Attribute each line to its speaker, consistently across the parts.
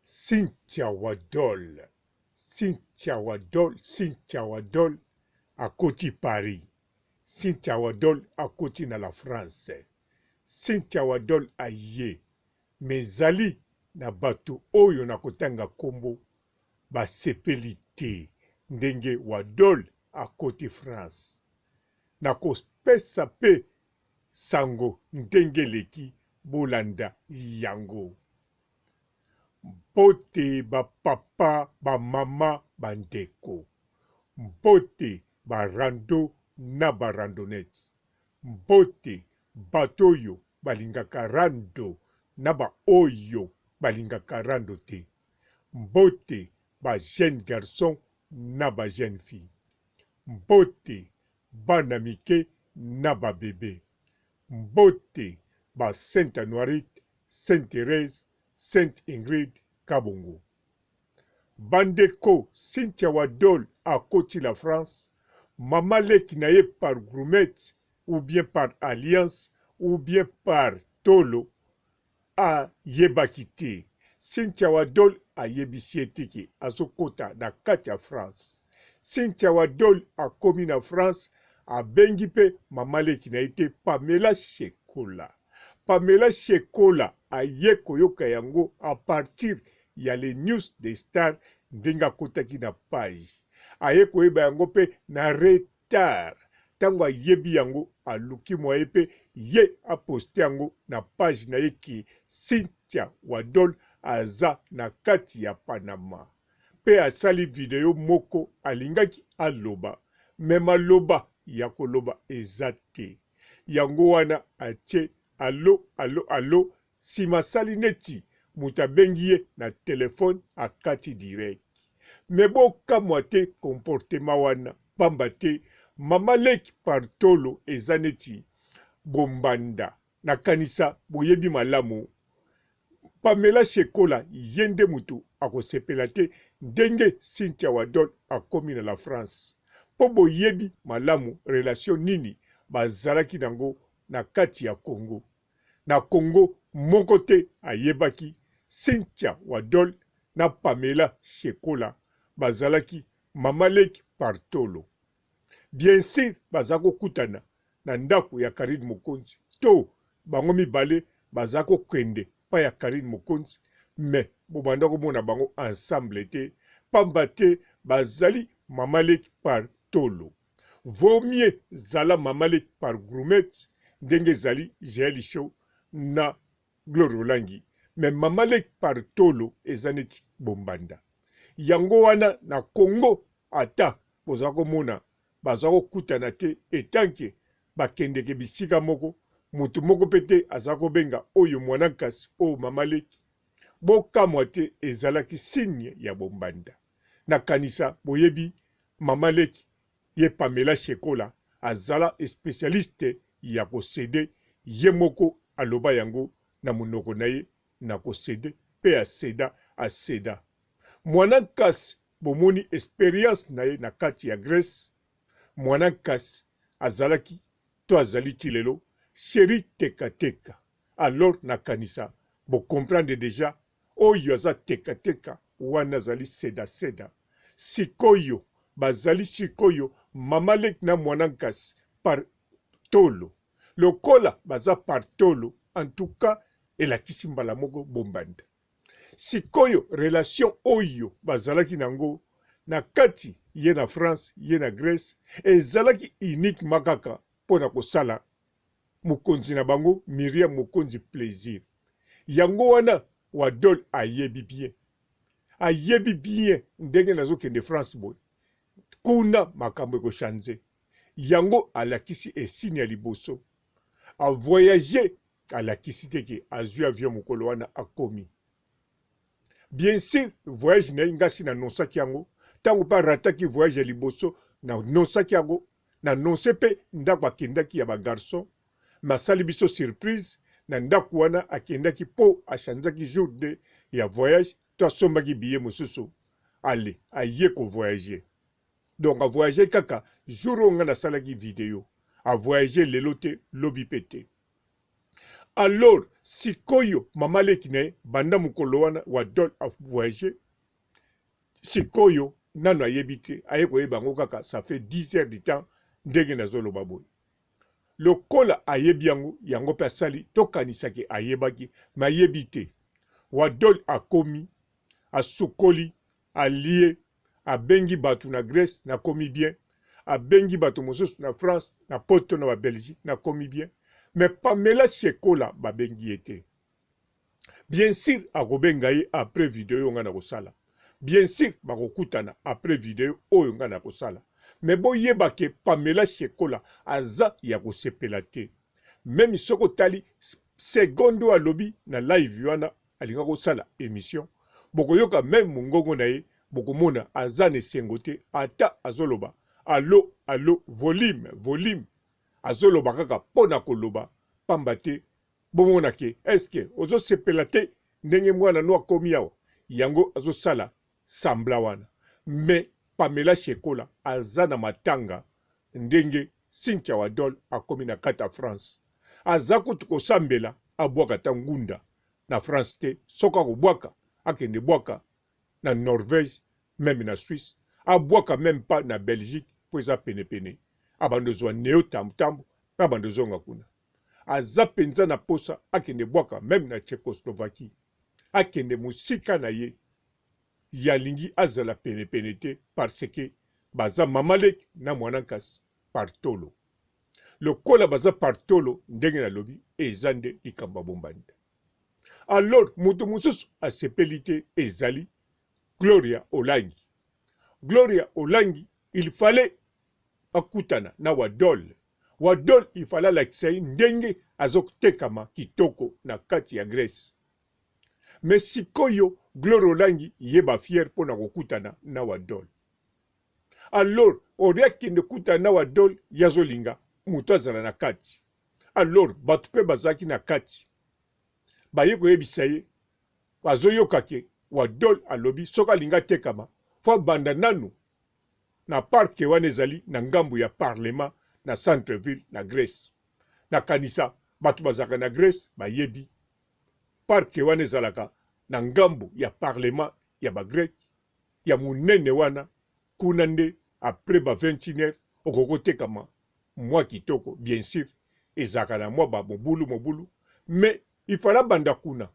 Speaker 1: Cynthia Wadol. Cynthia Wadol, Cynthia Wadol à côté Paris. Cynthia Wadol à côté na la France. Cynthia Wadol aye. Mezali na bato oyo na kotanga kombo basepeli te ndenge Wadol à côté France. Na kospesa pe sango ndenge leki bolanda yango. Mbote ba papa, ba mama, bandeko. Mbote ba rando na ba randonnette. Mbote batoyo balingaka rando na ba oyo balingaka rando te. Mbote ba jeune garçon na ba jeune fille. Mbote bana mike na ba bébé. Mbote ba Sainte Anoirite, Sainte Thérèse, Sainte Ingrid Kabongo. Bandeko Cynthia Wadol à côté la France, Mama Leki naye par Grumette, ou bien par Alliance, ou bien par Tolo, a yebakite. Cynthia Wadol a yebisietiki à Sokota na Katia France. Cynthia Wadol a commis na France, a bengipe Mama Leki na été Pamela Shekola. Pamela Shekola a ye koyoka yango à partir ya les news des stars ndenga kotaki na page. A ye koyeba yango pe na retard. Tango a yebi yango a luki mwa ye pe ye a poste yango na page na ye ki Cynthia Wadol aza na kati ya Panama. Pe asali video moko alingaki aloba. Mema loba ya koloba ezate. Yango wana ache allo si masali neti mutabengi ye na telefone akati direct. Mebo kamwa te comportement wana pamba te Mama Leki par Tolo ezaneti bombanda na kanisa boyebi malamu. Pamela Shekola yende mutu akosepela te ndenge Cynthia Wadol akomi na la France. Po boyebi malamu relation nini bazalaki nango na kati ya Congo. Na Congo moko te ayebaki Cynthia Wadol na Pamela Shekola bazalaki Mama Leki par Tolo. Bien sûr bazako kutana na ndako ya Karine Mokonzi to bango mibale bazako kende pa ya Karine Mokonzi mais bobanda komona bango ensemble te pamba te bazali Mama Leki par Tolo. Vaut mieux zala Mama Leki par Grumette ndenge zali Jaeli Show na Glory Olangi. Mais Mama Leki par Tolo ezaneti bombanda. Yango wana na Congo ata bozako mona bazako kutana te etanke bakendeke bisika moko mutu moko pete azako benga oyo mwanakasi o Mama Leki. Bokamwa te ezalaki signe ya bombanda. Na kanisa boyebi Mama Leki ye Pamela Shekola azala spécialiste ya kosede ye moko aloba yango na munoko na ye na kosede pe aseda. Mwanakasi bomoni expérience na ye na kati ya Grèce. Mwanakasi azalaki to azali tilelo chéri teka. Alors na kanisa bo comprendre déjà oyo aza teka wana azali seda. Sikoyo bazali sikoyo Mama Leki na mwanakasi par Tolo. Lokola baza par Tolo en tout cas elakisi mbala moko bombanda. Sikoyo relation oyo bazalaki nango na kati ye na France ye na Grèce ezalaki unique makaka pona kosala mokonzi na bango Miriam Mokonzi plaisir. Yango wana Wadol ayebi bien ndenge nazokende France boy kuna makambo ekochange. Yango alakisi esini ya liboso a voyager alakisi teke azwi avion mokolo wana akomi. Bien sûr voyage na ingasi na nonsaki yango tango pa rataki voyage ya liboso na nonsaki yango na nonse pe ndako akendaki ya ba garçon masali biso surprise na ndako wana akendaki po achanzaki jour de ya voyage to asombaki billet mosusu ale aye ko voyager. Donc a voyager kaka jour onga na salaki video a voyager lelo te lobi pete. Alors sikoyo mama leki na ye banda mokolo wana wadol a voyagé sikoyo nano ayebi te aye koyeba yango kaka ça fait 10 heures du temps ndenge nazoloba boye lokola ayebi yango yango mpe asali tokanisaki ayebaki me ayebi te wadol akomi asukoli alie abengi bato na Grèce nakomi bien abengi bato mosusu na France na poto na Belgique nakomi bien mais Pamela Shekola babengi ye te bien sûr akobenga ye après video nga na kosala bien sûr bakokutana après video oyo nga na kosala mais boyeba ke Pamela Shekola aza ya kosepela te même soko tali secondo alobi na live wana alinga kosala émission bokoyoka même mongongo na ye bokomona aza na esengo te ata azoloba allo allo volume azoloba kaka pona koloba pamba te bomona ke eske ozosepela te ndenge mwana no akomi awa yango azosala sambla wana me Pamela Shekola aza na matanga ndenge Cynthia Wadol akomi na kata France aza kutu kosambela abwaka ta ngunda na France te soka kobwaka akende bwaka na Norvège même na Suisse abwaka même pas na Belgique po eza penepene abandozwa neo tamtambo na bandozonga kuna aza penza na posa akende bwaka même na Tchécoslovaquie akende musika na ye yalingi azala penepene te parce que baza mamalek na mwanankasi partolo lokola baza partolo ndenge na lobi eza nde likambo bombanda alors mutu mususu asepeli te ezali Gloria Olangi il fallait akutana na Wadol il fallait alakisa ye ndenge azotekama kitoko na kati ya Grèce mais sikoyo Gloria Olangi yeba fier pona kokutana na Wadol alors oriakende kutana na Wadol yazolinga mutu azala na kati alors bato mpe bazalaki na kati baye koyebisa ye bazoyoka ke Wadol alobi soki alinga tekama fo banda nanu na parke wana ezali na ngambu ya parlement na centre-ville na Grèce na kanisa bato bazalaka na Grèce bayebi parke wana ezalaka na ngambu ya parlement ya bagrek ya munene wana kuna nde après ba 21h okokotekama mwa kitoko bien sûr ezalaka na mwa mobulu mais il fallait banda kuna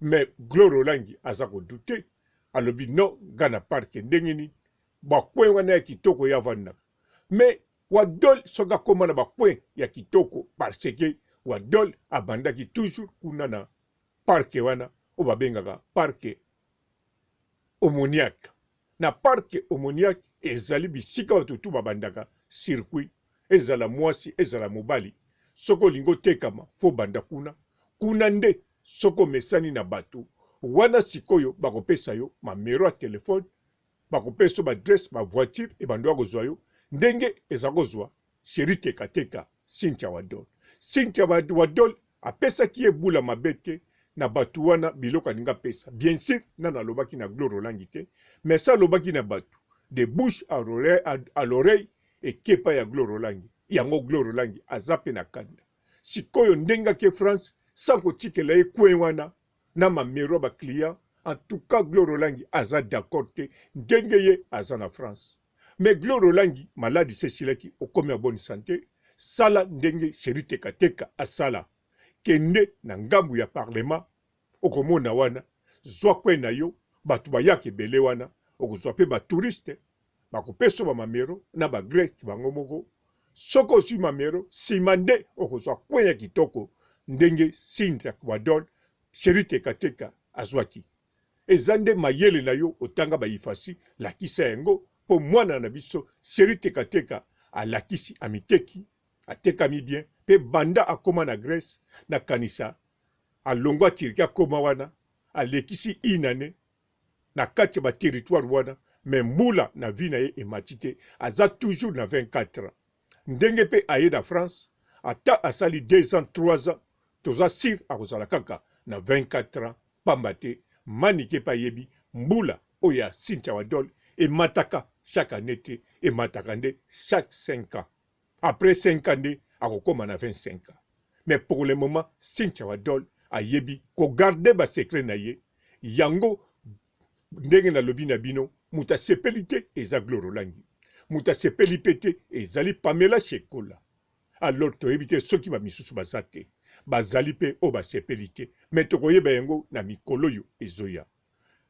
Speaker 1: mais Gloria Olangi aza kodute alobi no gana parke ndenge nini bakwe wana ya kitoko ya vanda mais Wadol soka koma na bakwe ya kitoko parce que Wadol abandaki toujours kuna na parke wana o babengaka parke Omoniaque na parke Omoniaque ezali bisika bato tu babandaka circuit ezala mwasi ezala mobali soko lingo tekama fo banda kuna nde soko mesani na bato wana sikoyo bakopesa yo mamero ya telefone bakopesa ba adresse ba voiture e bando kozwa yo ndenge eza kozwa Chérie Tekateka Cynthia Wadol apesa ki ebula mabete na bato wana biloko alinga pesa bien sûr nana alobaki na Gloria Olangi te mais ça alobaki na bato de bouche à l'oreille ekepa ya Gloria Olangi yango Gloria Olangi aza pe na kanda sikoyo ndenga ke France sans kotikela ye kwe wana na mamero ba client en tout cas Gloria Olangi aza d'accord te ndenge ye aza na France mais Gloria Olangi maladi sesilaki okomi ya bonne santé sala ndenge Chérie Tekateka asala kende na ngambu ya parlement okomona wana zwa kwe na yo bato bayaka ebele wana okozwa pe batouriste bakopesa bamamero na bagrek bango moko soko oswi mamero nsima nde okozwa kwe ya kitoko ndenge Cynthia Wadol Chérie Tekateka azwaki eza nde mayele na yo otanga bayifasi lakisa yango po mwana na biso Chérie Tekateka alakisi amiteki atekami bien pe banda akoma na Grèce na kanisa alongwa tiriki akoma wana alekisi inane na kati ba territoire wana me mbula na vie na ye emati te aza toujours na 24 ans ndenge pe aye na France ata asali 2 ans 3 ans toza sir akozala kaka na 24 ans pamba te manike pa yebi mbula oya Cynthia Wadol emataka chaque année te emataka nde chaque 5 ans après 5 ans nde akokoma na 25 ans mais pour le moment Cynthia Wadol ayebi ko garder ba secret na ye yango ndenge na lobi na bino muta sepelite eza Gloro Langi muta sepelipete ezali Pamela Shekola alors to ebite soki ba misusu bazate bazali pe o ba sepelite mais to koyeba yango na mikolo yo ezoya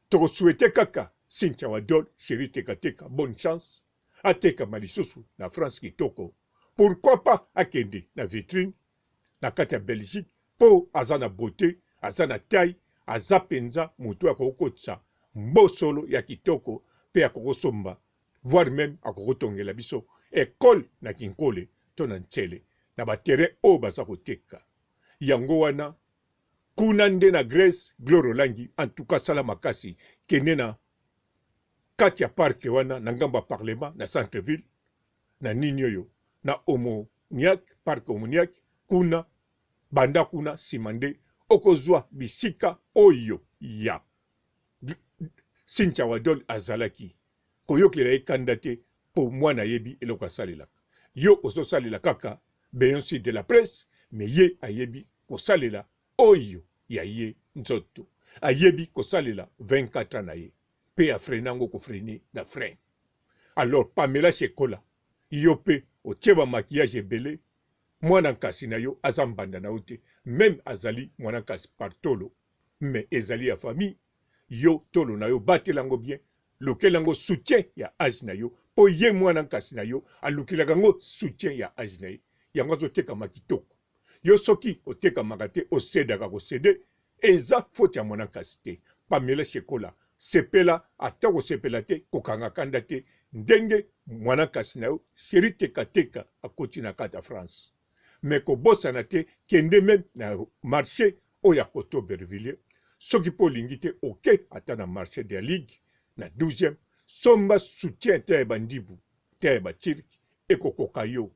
Speaker 1: to souhaiter kaka Cynthia Wadol chérie teka bonne chance ateka malisusu na France kitoko pourquoi pas akende na vitrine na kati ya Belgique po aza na beauté aza na taille aza penza mutu akokotsa mbosolo ya kitoko pe akokosomba voire même akokotongela biso école na kinkole to na ntsele na baterrain o baza koteka yango wana kuna nde na Grèce Gloro Langi en tout cas sala makasi kende na kati ya parke wana na ngambo ya parlement na centre ville na nini oyo na Omoniac parke Omoniac kuna banda kuna simande okozwa bisika oyo ya Cynthia Wadol azalaki koyokela ekanda te po mwana yebi eloko asalelaka yo ozosalela kaka Beyoncé de la presse mais ye ayebi kosalela oyo ya ye nzoto ayebi kosalela 24 ans na ye pe afrenango kofrene na frein alors Pamela Shekola yo pe otieba maquillage ebele mwana nkasi na yo aza mbanda na yo te même azali mwana nkasi par tolo mais ezali ya famille yo tolo na yo batelango bien lukelango soutien ya age na yo po ye mwana nkasi na yo alukelaka yango soutien ya age na ye yango azotekama kitoko yo soki otekamaka te osedaka kosede eza faute ya mwana nkasi te Pamela Shekola sepela ata kosepela te kokanga kanda te ndenge mwana nkasi na yo chérie teka akoti na kati ya France mais kobosana te kende même na marché oyo ya Koto Bervilliers soki po olingi te oke ata na marché de la Ligue na 12e somba soutien te ya bandibu te ya batirki ekokoka yo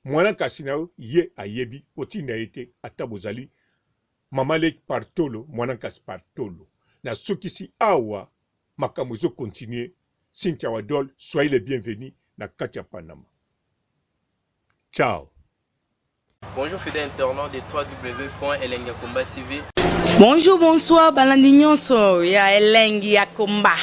Speaker 1: mwana nkasi na yo ye ayebi kotinda ye te ata bozali mama leki partolo mwana nkasi partolo na sokisi awa makambo ezo continue Cynthia Wadol soyez les bienvenus na kati ya Panama. Ciao.
Speaker 2: Bonjour fidèles internautes de www.Elengi Yakomba TV.
Speaker 3: Bonjour, bonsoir, balandi nyonso ya Elengi Yakomba.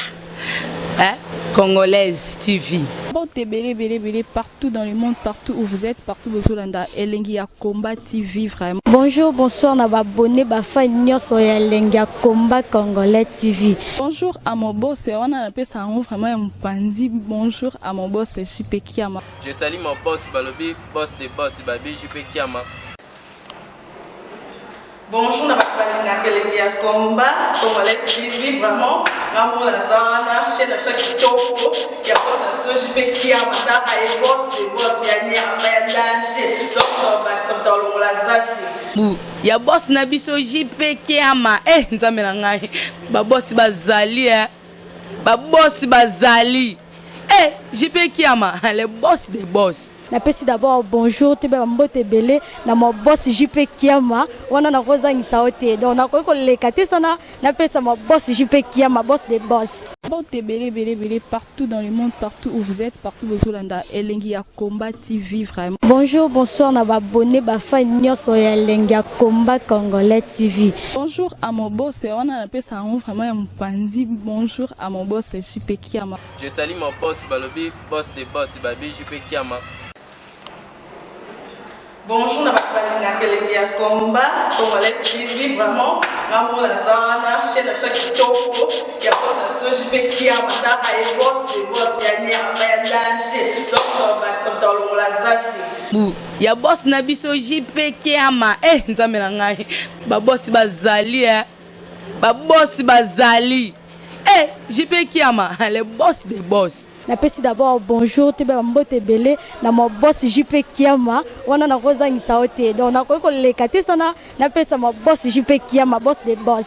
Speaker 3: Congolaise TV.
Speaker 4: Bon, belé partout dans le monde, partout où vous êtes, partout où vous êtes, Elengi Yakomba TV vraiment.
Speaker 5: Bonjour, bonsoir, na abonné bafa nyonso ya Elengi Yakomba Congolais TV.
Speaker 4: Bonjour à mon boss, on a appelé ça vraiment un pandi. Bonjour à mon boss, JP Kiama.
Speaker 2: Je salue mon boss Balobi, boss de boss Babi, JP Kiama.
Speaker 6: Bonjour, na Elengi Yakomba Congolais TV vraiment. Ngamo na zana chaîne de ça qui topo ya boss na JP Kiama ta ay boss de boss ya nya ya danger. Donc ba samta longola zaki.
Speaker 3: Ya boss na biso JP Kiama nzambe na ngai ba boss bazali ba boss bazali JP Kiama le boss des boss.
Speaker 5: Napesi d'abord bonjour te ba mbote belé na mo boss JP Kiama wana na kozangisa ote donc na ko lekate sana napesa mo boss JP Kiama boss des boss.
Speaker 4: Bon, belé partout dans le monde, partout où vous êtes, partout où vous êtes, Elengi Yakomba TV vraiment.
Speaker 5: Bonjour, bonsoir, na abonné bafa nyonso ya Elengi Yakomba Congolais TV.
Speaker 4: Bonjour à mon boss, on a appelé ça vraiment un pandi. Bonjour à mon boss, JP Kiama.
Speaker 2: Je salue mon boss Balobi, boss de boss Babi, JP Kiama.
Speaker 6: Bonjour, na Elengi Yakomba Congolais TV vraiment. Ngamo na zana chaîne de ça qui topo ya boss na JP Kiama ta ay boss de boss ya nya ya danger. Donc ba samta longola zaki.
Speaker 3: Ya boss na biso JP Kiama nzambe na ngai ba boss bazali ba boss bazali JP Kiama le boss des boss.
Speaker 5: Napesi d'abord bonjour te ba mbote belé na mo boss JP Kiama wana na kozangisa ote donc na ko lekate sana napesa mo boss JP Kiama boss des boss.